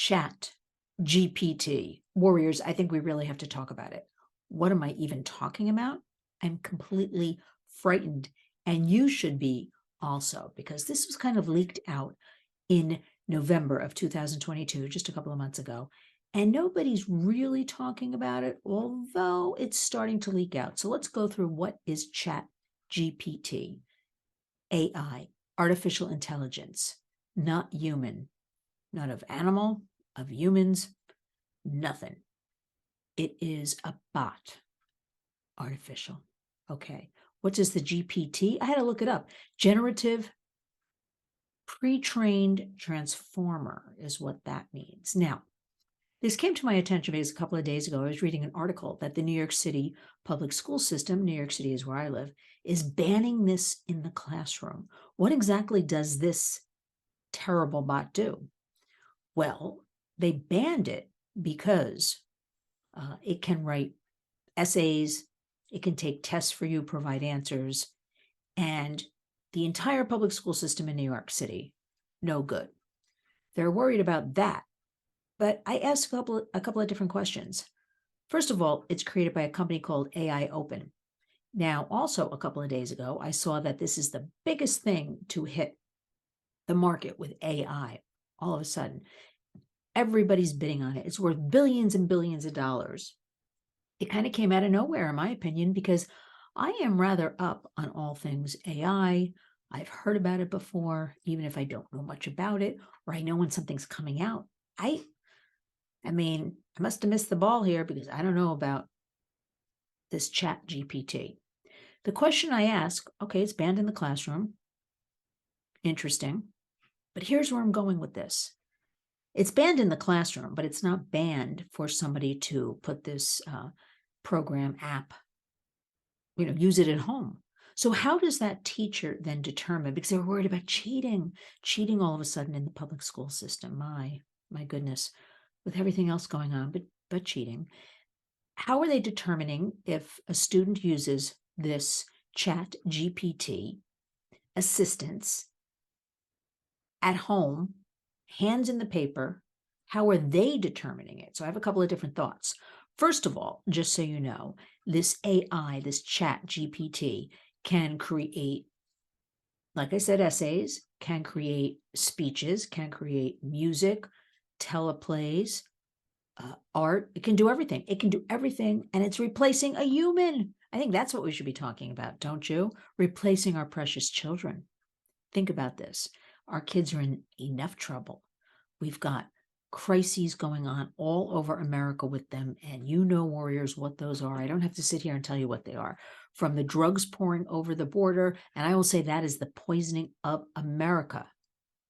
Chat GPT. Warriors, I think we really have to talk about it. What am I even talking about? I'm completely frightened. And you should be also, because this was kind of leaked out in November of 2022, just a couple of months ago. And nobody's really talking about it, although it's starting to leak out. So let's go through what is Chat GPT. AI, artificial intelligence, not human, not of animal, of humans, nothing. It is a bot, artificial. Okay. What is the GPT? I had to look it up. Generative pre-trained transformer is what that means. Now, this came to my attention because a couple of days ago, I was reading an article that the New York City public school system, New York City is where I live, is banning this in the classroom. What exactly does this terrible bot do? Well, they banned it because it can write essays, it can take tests for you, provide answers, and the entire public school system in New York City, no good. They're worried about that. But I asked a couple of different questions. First of all, it's created by a company called AI Open. Now, also a couple of days ago, I saw that this is the biggest thing to hit the market with AI. All of a sudden, everybody's bidding on it. It's worth billions and billions of dollars. It kind of came out of nowhere, in my opinion, because I am rather up on all things AI. I've heard about it before, even if I don't know much about it, or I know when something's coming out. I mean, I must have missed the ball here because I don't know about this Chat GPT. The question I ask, okay, it's banned in the classroom. Interesting. But here's where I'm going with this. It's banned in the classroom, but it's not banned for somebody to put this program app, use it at home. So how does that teacher then determine, because they're worried about cheating all of a sudden in the public school system, my goodness, with everything else going on, but cheating. How are they determining if a student uses this Chat GPT assistance at home, hands in the paper? How are they determining it? So I have a couple of different thoughts. First of all, just so you know, this AI, this Chat GPT, can create, like I said, essays, can create speeches, can create music, teleplays, art. It can do everything. It can do everything, and it's replacing a human. I think that's what we should be talking about, don't you? Replacing our precious children. Think about this. Our kids are in enough trouble. We've got crises going on all over America with them, and warriors, what those are. I don't have to sit here and tell you what they are. From the drugs pouring over the border, and I will say that is the poisoning of America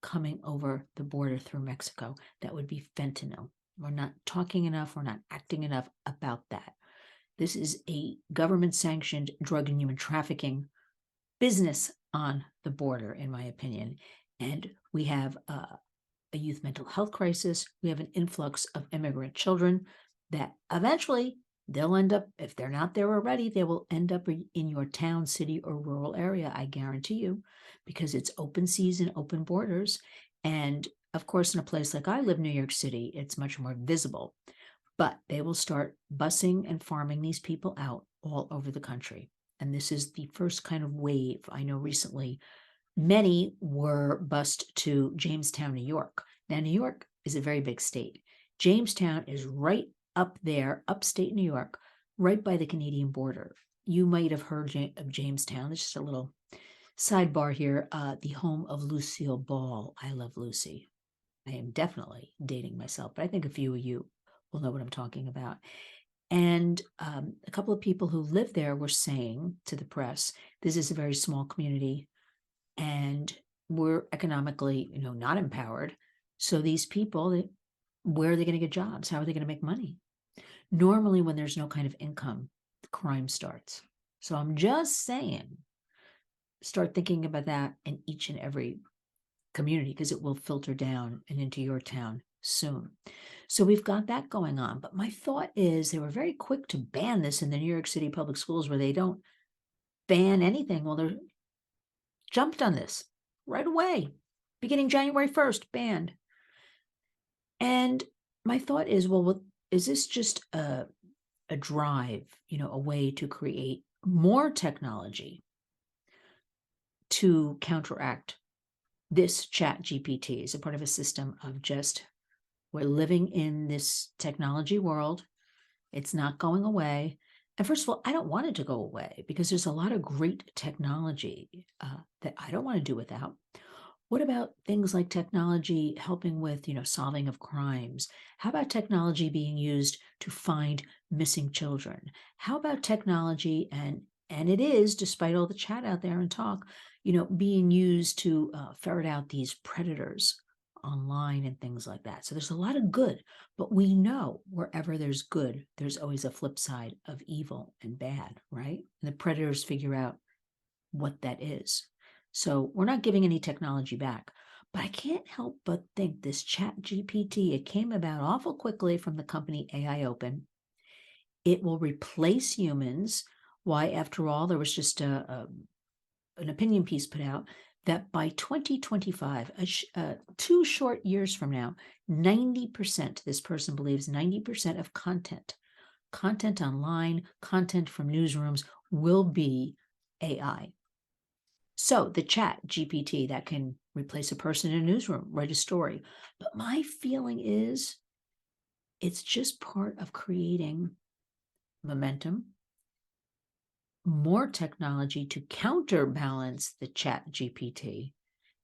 coming over the border through Mexico. That would be fentanyl. We're not talking enough. We're not acting enough about that. This is a government-sanctioned drug and human trafficking business on the border, in my opinion. And we have a youth mental health crisis. We have an influx of immigrant children that eventually they'll end up, if they're not there already, they will end up in your town, city, or rural area, I guarantee you, because it's open season, open borders. And of course, in a place like I live, New York City, it's much more visible. But they will start busing and farming these people out all over the country. And this is the first kind of wave. I know recently many were bused to Jamestown, New York. Now, New York is a very big state. Jamestown is right up there, upstate New York, right by the Canadian border. You might have heard of Jamestown. There's just a little sidebar here. The home of Lucille Ball. I love Lucy. I am definitely dating myself, but I think a few of you will know what I'm talking about. And a couple of people who live there were saying to the press, this is a very small community and we're economically, not empowered. So these people, where are they going to get jobs? How are they going to make money? Normally, when there's no kind of income, crime starts. So I'm just saying, start thinking about that in each and every community, because it will filter down and into your town soon. So we've got that going on. But my thought is they were very quick to ban this in the New York City public schools, where they don't ban anything. Well, they're jumped on this right away. Beginning January 1st, banned. And my thought is, well, is this just a drive, a way to create more technology to counteract this chat GPT? Is a part of a system of just, we're living in this technology world. It's not going away. And first of all, I don't want it to go away because there's a lot of great technology that I don't want to do without. What about things like technology helping with, solving of crimes? How about technology being used to find missing children? How about technology, and it is, despite all the chat out there and talk, being used to ferret out these predators online and things like that. So there's a lot of good, but we know wherever there's good, there's always a flip side of evil and bad, right? And the predators figure out what that is. So we're not giving any technology back. But I can't help but think this Chat GPT, it came about awful quickly from the company AI Open. It will replace humans. Why, after all, there was just an opinion piece put out that by 2025, 2 short years from now, 90%, this person believes 90% of content online, content from newsrooms will be AI. So the Chat GPT that can replace a person in a newsroom, write a story. But my feeling is it's just part of creating momentum, more technology to counterbalance the Chat GPT,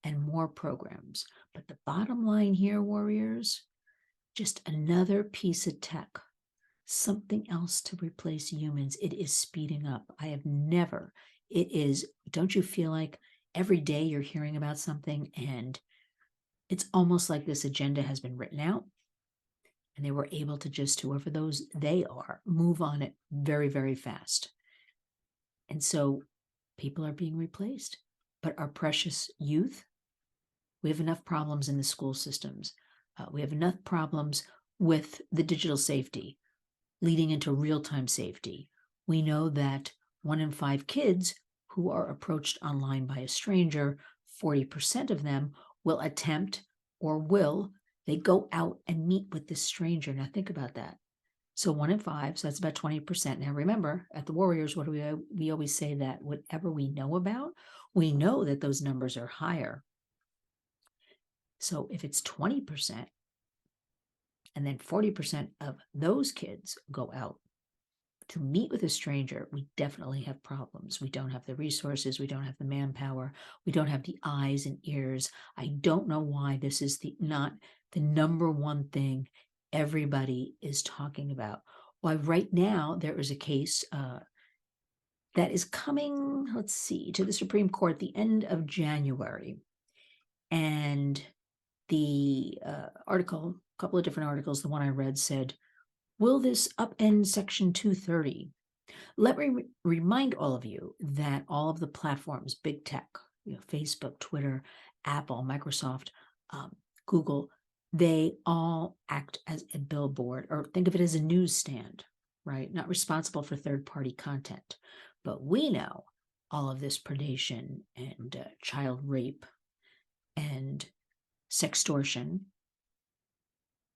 and more programs. But the bottom line here, warriors, just another piece of tech, something else to replace humans. It is speeding up. It is, don't you feel like every day you're hearing about something and it's almost like this agenda has been written out and they were able to just, whoever those they are, move on it very, very fast. And so people are being replaced. But our precious youth, we have enough problems in the school systems. We have enough problems with the digital safety leading into real-time safety. We know that 1 in 5 kids who are approached online by a stranger, 40% of them will attempt or they go out and meet with this stranger. Now think about that. So 1 in 5, so that's about 20%. Now remember, at the Warriors, what do we always say that whatever we know about, we know that those numbers are higher. So if it's 20%, and then 40% of those kids go out to meet with a stranger, we definitely have problems. We don't have the resources. We don't have the manpower. We don't have the eyes and ears. I don't know why this is not the number one thing everybody is talking about. Why right now there is a case that is coming, to the Supreme Court the end of January. And the article, a couple of different articles, the one I read said, will this upend Section 230? Let me remind all of you that all of the platforms, big tech, Facebook, Twitter, Apple, Microsoft, Google, they all act as a billboard, or think of it as a newsstand, right? Not responsible for third-party content. But we know all of this predation and child rape and sextortion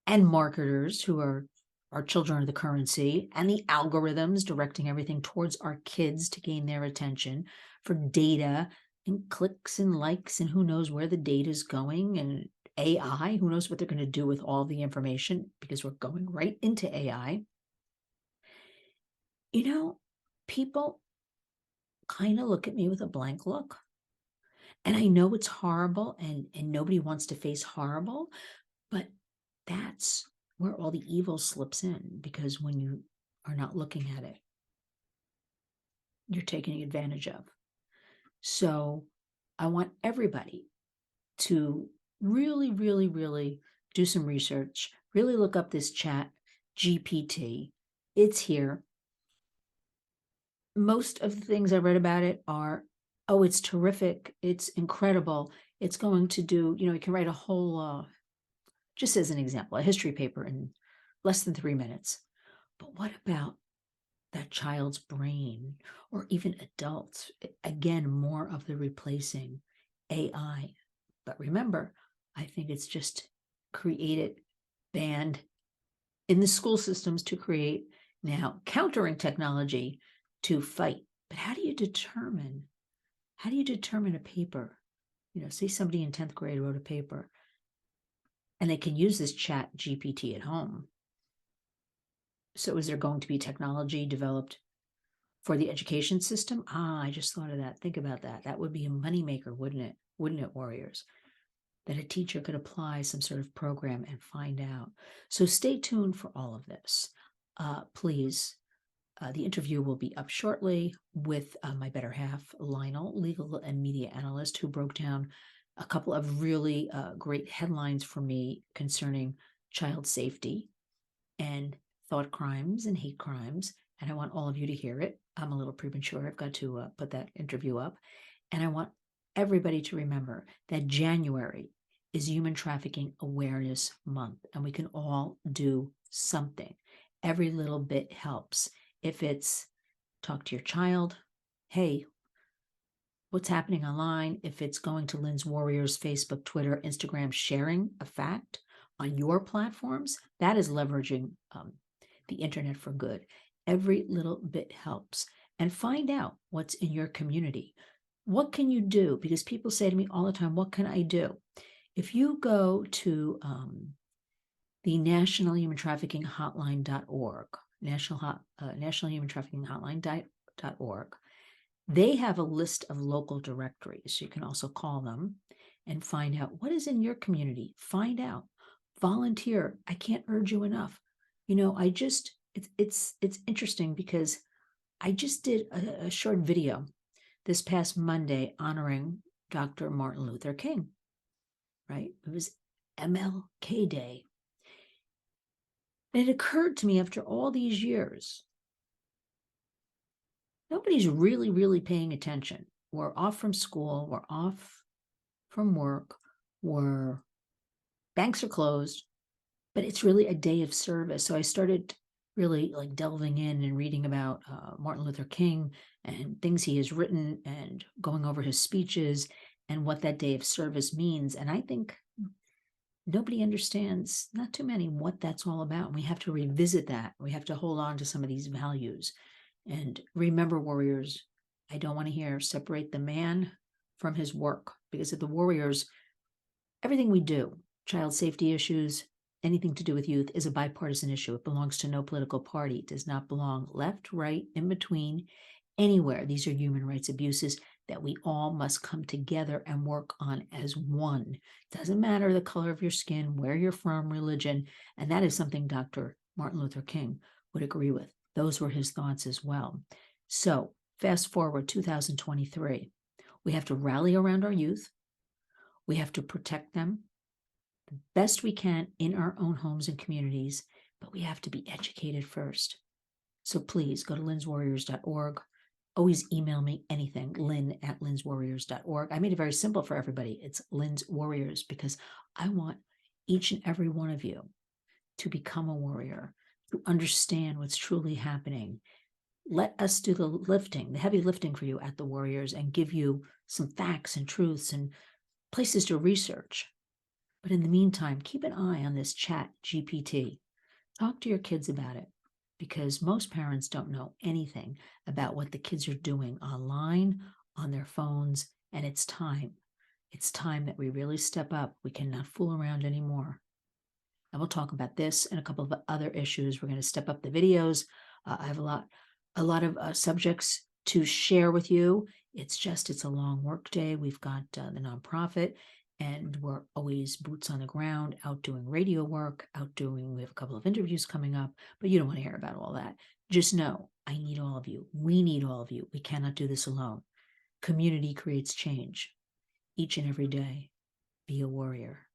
and marketers who are our children are the currency, and the algorithms directing everything towards our kids to gain their attention for data and clicks and likes, and who knows where the data is going, and AI, who knows what they're going to do with all the information, because we're going right into AI. People kind of look at me with a blank look. And I know it's horrible, and nobody wants to face horrible, but that's where all the evil slips in, because when you are not looking at it, you're taking advantage of. So I want everybody to really, really, really do some research, really look up this Chat GPT. It's here. Most of the things I read about it are, oh, it's terrific. It's incredible. It's going to do, you can write a whole, just as an example, a history paper in less than 3 minutes. But what about that child's brain, or even adults? Again, more of the replacing AI. But remember, I think it's just created banned in the school systems to create now countering technology to fight. But how do you determine a paper? Say somebody in 10th grade wrote a paper and they can use this ChatGPT at home. So is there going to be technology developed for the education system? I just thought of that. Think about that. That would be a moneymaker, wouldn't it? Wouldn't it, warriors? That a teacher could apply some sort of program and find out. So stay tuned for all of this. Please, the interview will be up shortly with my better half, Lionel, legal and media analyst, who broke down a couple of really great headlines for me concerning child safety and thought crimes and hate crimes. And I want all of you to hear it. I'm a little premature. I've got to put that interview up. And I want everybody to remember that January is Human Trafficking Awareness Month, and we can all do something. Every little bit helps. If it's talk to your child, hey, what's happening online? If it's going to Lynn's Warriors, Facebook, Twitter, Instagram, sharing a fact on your platforms, that is leveraging the internet for good. Every little bit helps. And find out what's in your community. What can you do? Because people say to me all the time, what can I do? If you go to the National Human Trafficking Hotline.org, National Human Trafficking Hotline.org, they have a list of local directories. You can also call them and find out what is in your community. Find out. Volunteer. I can't urge you enough. It's interesting because I just did a short video this past Monday honoring Dr. Martin Luther King, right? It was MLK Day. And it occurred to me after all these years, nobody's really paying attention. We're off from school, we're off from work, banks are closed, but it's really a day of service. So I started really delving in and reading about Martin Luther King and things he has written and going over his speeches and what that day of service means. And I think nobody understands, not too many, what that's all about. And we have to revisit that. We have to hold on to some of these values. And remember, warriors, I don't want to hear separate the man from his work, because at the Warriors, everything we do, child safety issues, anything to do with youth, is a bipartisan issue. It belongs to no political party. It does not belong left, right, in between, anywhere. These are human rights abuses that we all must come together and work on as one. It doesn't matter the color of your skin, where you're from, religion, and that is something Dr. Martin Luther King would agree with. Those were his thoughts as well. So fast forward 2023, we have to rally around our youth. We have to protect them the best we can in our own homes and communities, but we have to be educated first. So please go to lynswarriors.org. Always email me anything, lynn@lynswarriors.org. I made it very simple for everybody. It's Lynn's Warriors, because I want each and every one of you to become a warrior, to understand what's truly happening. Let us do the lifting, the heavy lifting for you at the Warriors, and give you some facts and truths and places to research. But in the meantime, keep an eye on this ChatGPT. Talk to your kids about it, because most parents don't know anything about what the kids are doing online, on their phones, and it's time. It's time that we really step up. We cannot fool around anymore. And we'll talk about this and a couple of other issues. We're going to step up the videos. I have a lot of subjects to share with you. It's a long work day. We've got the nonprofit, and we're always boots on the ground, out doing radio work, we have a couple of interviews coming up, but you don't want to hear about all that. Just know, I need all of you. We need all of you. We cannot do this alone. Community creates change. Each and every day, be a warrior.